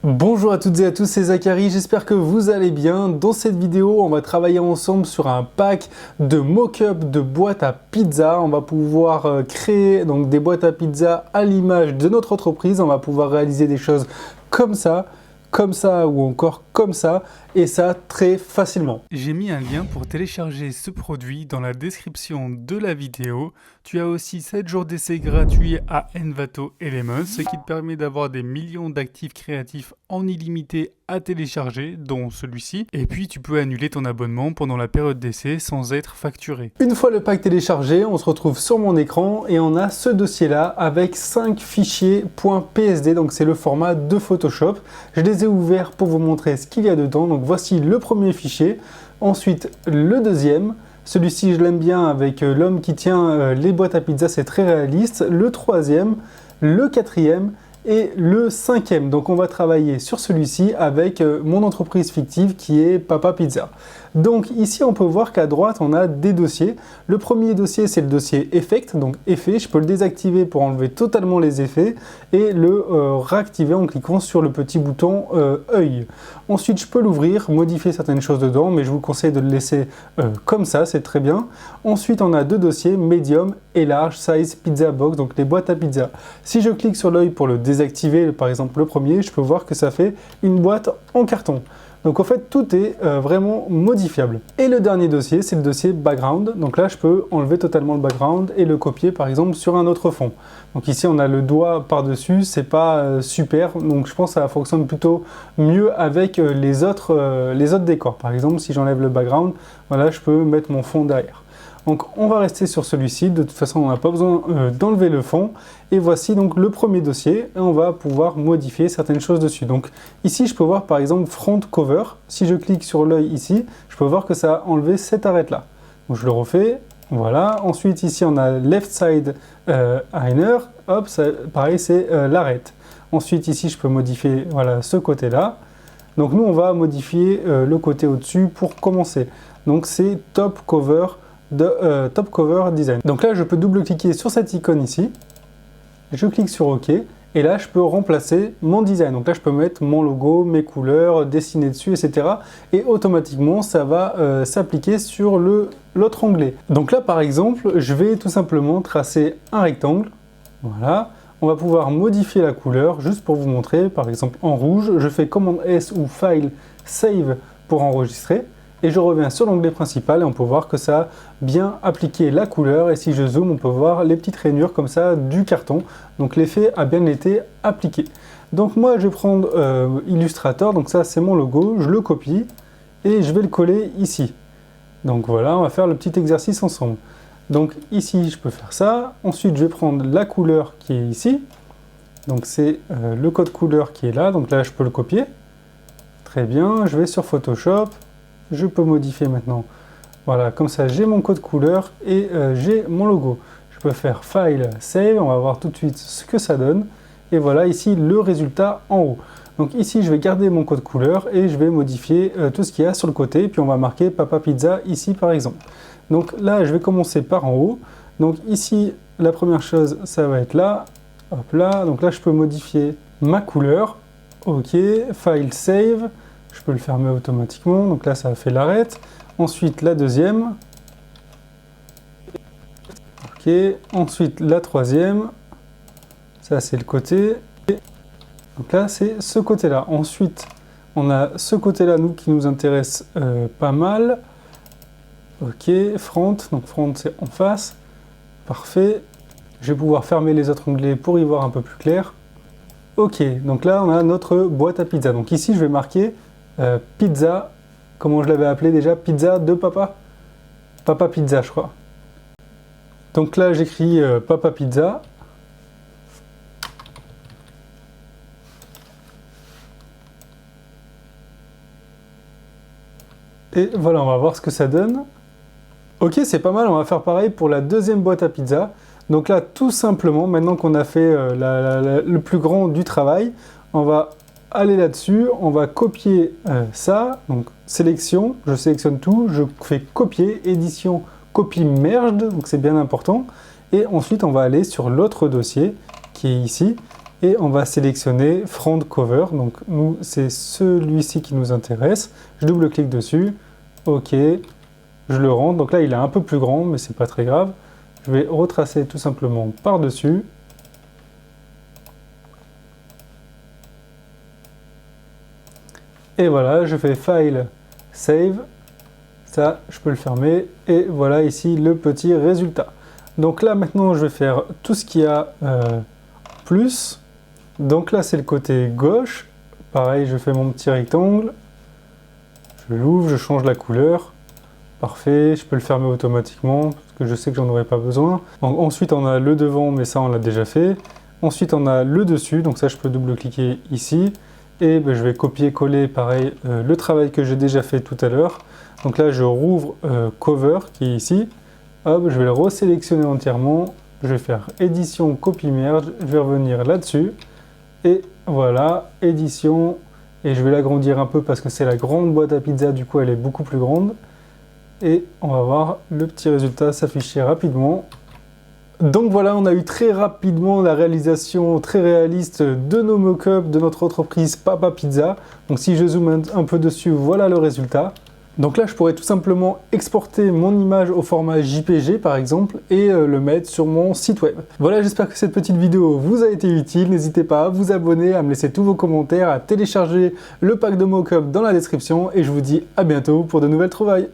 Bonjour à toutes et à tous, c'est Zachary, j'espère que vous allez bien. Dans cette vidéo, on va travailler ensemble sur un pack de mock-up de boîtes à pizza. On va pouvoir créer donc des boîtes à pizza à l'image de notre entreprise. On va pouvoir réaliser des choses comme ça ou encore comme ça, et ça très facilement. J'ai mis un lien pour télécharger ce produit dans la description de la vidéo. Tu as aussi 7 jours d'essai gratuits à Envato Elements, ce qui te permet d'avoir des millions d'actifs créatifs en illimité à télécharger, dont celui-ci. Et puis tu peux annuler ton abonnement pendant la période d'essai sans être facturé. Une fois le pack téléchargé, on se retrouve sur mon écran et on a ce dossier-là avec 5 fichiers .psd, donc c'est le format de Photoshop. Je les ai ouverts pour vous montrer ce qu'il y a dedans. Donc voici le premier fichier, ensuite le deuxième. Celui-ci, je l'aime bien avec l'homme qui tient les boîtes à pizza, c'est très réaliste. Le troisième, le quatrième et le cinquième. Donc on va travailler sur celui-ci avec mon entreprise fictive qui est Papa Pizza. Donc ici on peut voir qu'à droite on a des dossiers. Le premier dossier c'est le dossier Effect, donc effet, je peux le désactiver pour enlever totalement les effets et le réactiver en cliquant sur le petit bouton œil. Ensuite je peux l'ouvrir, modifier certaines choses dedans, mais je vous conseille de le laisser comme ça, c'est très bien. Ensuite on a deux dossiers, Medium et Large Size Pizza Box, donc les boîtes à pizza. Si je clique sur l'œil pour le désactiver, par exemple le premier, je peux voir que ça fait une boîte en carton. Donc en fait tout est vraiment modifiable. Et le dernier dossier, c'est le dossier background. Donc là je peux enlever totalement le background et le copier par exemple sur un autre fond. Donc ici on a le doigt par dessus, c'est pas super, donc je pense que ça fonctionne plutôt mieux avec les autres décors. Par exemple si j'enlève le background, voilà, je peux mettre mon fond derrière. Donc on va rester sur celui-ci, de toute façon on n'a pas besoin d'enlever le fond. Et voici donc le premier dossier, et on va pouvoir modifier certaines choses dessus. Donc ici je peux voir par exemple front cover, si je clique sur l'œil ici, je peux voir que ça a enlevé cette arête là. Donc je le refais, voilà. Ensuite ici on a left side liner, hop, ça, pareil c'est l'arête. Ensuite ici je peux modifier voilà, ce côté là. Donc nous on va modifier le côté au-dessus pour commencer. Donc c'est top cover Top Cover Design. Donc là, je peux double-cliquer sur cette icône ici. Je clique sur OK. Et là, je peux remplacer mon design. Donc là, je peux mettre mon logo, mes couleurs, dessiner dessus, etc. Et automatiquement, ça va s'appliquer sur l'autre onglet. Donc là, par exemple, je vais tout simplement tracer un rectangle. Voilà. On va pouvoir modifier la couleur, juste pour vous montrer. Par exemple, en rouge, je fais commande S ou File, Save pour enregistrer. Et je reviens sur l'onglet principal et on peut voir que ça a bien appliqué la couleur. Et si je zoome, on peut voir les petites rainures comme ça du carton. Donc l'effet a bien été appliqué. Donc moi, je vais prendre Illustrator. Donc ça, c'est mon logo. Je le copie et je vais le coller ici. Donc voilà, on va faire le petit exercice ensemble. Donc ici, je peux faire ça. Ensuite, je vais prendre la couleur qui est ici. Donc c'est le code couleur qui est là. Donc là, je peux le copier. Très bien. Je vais sur Photoshop. Je peux modifier maintenant. Voilà, comme ça j'ai mon code couleur et j'ai mon logo. Je peux faire File, Save, on va voir tout de suite ce que ça donne. Et voilà ici le résultat en haut. Donc ici je vais garder mon code couleur et je vais modifier tout ce qu'il y a sur le côté. Puis on va marquer Papa Pizza ici par exemple. Donc là je vais commencer par en haut. Donc ici la première chose ça va être là. Hop là, donc là je peux modifier ma couleur. Ok, File, Save. Je peux le fermer automatiquement, donc là ça a fait l'arête. Ensuite la deuxième. Ok, ensuite la troisième. Ça c'est le côté. Donc là c'est ce côté-là. Ensuite on a ce côté-là nous qui nous intéresse pas mal. Ok, front, donc front c'est en face. Parfait. Je vais pouvoir fermer les autres onglets pour y voir un peu plus clair. Ok, donc là on a notre boîte à pizza. Donc ici je vais marquer pizza, comment je l'avais appelé déjà, pizza de papa, Papa Pizza je crois. Donc là j'écris Papa Pizza. Et voilà, on va voir ce que ça donne. Ok, c'est pas mal, on va faire pareil pour la deuxième boîte à pizza. Donc là, tout simplement, maintenant qu'on a fait le plus grand du travail, on va aller là-dessus, on va copier ça, donc sélection, je sélectionne tout, je fais copier, édition, copie merged, donc c'est bien important, et ensuite on va aller sur l'autre dossier qui est ici, et on va sélectionner Front Cover. Donc nous, c'est celui-ci qui nous intéresse. Je double-clique dessus, ok, je le rentre. Donc là, il est un peu plus grand, mais c'est pas très grave. Je vais retracer tout simplement par-dessus. Et voilà, je fais File, Save. Ça, je peux le fermer. Et voilà ici le petit résultat. Donc là, maintenant, je vais faire tout ce qu'il y a plus. Donc là, c'est le côté gauche. Pareil, je fais mon petit rectangle. Je l'ouvre, je change la couleur. Parfait, je peux le fermer automatiquement parce que je sais que j'en aurai pas besoin. Ensuite, on a le devant, mais ça, on l'a déjà fait. Ensuite, on a le dessus. Donc ça, je peux double-cliquer ici. Et ben, je vais copier-coller, pareil, le travail que j'ai déjà fait tout à l'heure. Donc là, je rouvre Cover, qui est ici. Hop, je vais le resélectionner entièrement. Je vais faire édition, copie merge. Je vais revenir là-dessus. Et voilà, édition. Et je vais l'agrandir un peu parce que c'est la grande boîte à pizza. Du coup, elle est beaucoup plus grande. Et on va voir le petit résultat s'afficher rapidement. Donc voilà, on a eu très rapidement la réalisation très réaliste de nos mock-ups de notre entreprise Papa Pizza. Donc si je zoome un peu dessus, voilà le résultat. Donc là, je pourrais tout simplement exporter mon image au format JPG par exemple et le mettre sur mon site web. Voilà, j'espère que cette petite vidéo vous a été utile. N'hésitez pas à vous abonner, à me laisser tous vos commentaires, à télécharger le pack de mock-up dans la description et je vous dis à bientôt pour de nouvelles trouvailles.